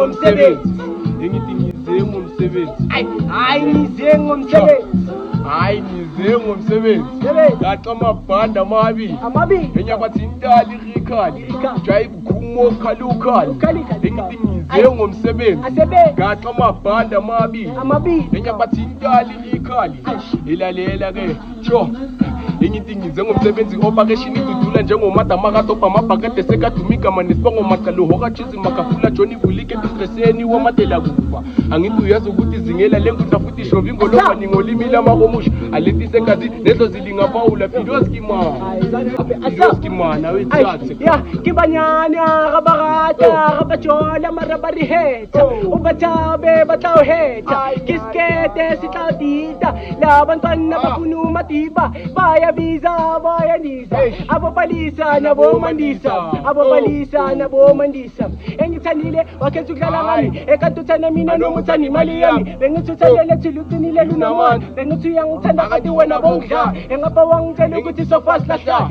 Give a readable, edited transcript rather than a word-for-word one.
ngomsebenzi. Engithi ngize ngomsebenzi. Hayi ngize ngomsebenzi. Hayi ngize ngomsebenzi. Gaxa amabhanda amabili. Enyabathi intali rikhali. Drive khumo khalukali. Engithi ngize ngomsebenzi. Gaxa amabhanda amabili. Enyabathi intali rikhali. Ilalela ke. Sho. Engithi ngize ngomsebenzi operation idudula njengomadamaka topa amabhakade sekadumika manesibongo maqalo hoka chizi makafula Johnny Bulike estreseni wamadela kufa. Angithi uyazi ukuthi izingela lenkundla futhi shovi ngoloba ningolimi lamakomusha alethise gazi nezo zilinga Paula Fidoski man awethathe ya kibanyana rabarata rabajola marabari heta ubathabe batawheta kiskete sitadita labantwana bafuna umatiba bayabiza bayandisa abopalisa nabomandisa engithandile wakhetha ukudlala ngami ekantuthana mina nomuthanda imali yami bengithuthandele thiluqinile lunamani bengithi uyangithanda kanti wena bongidla engapha wangitshela ukuthi so fast lahla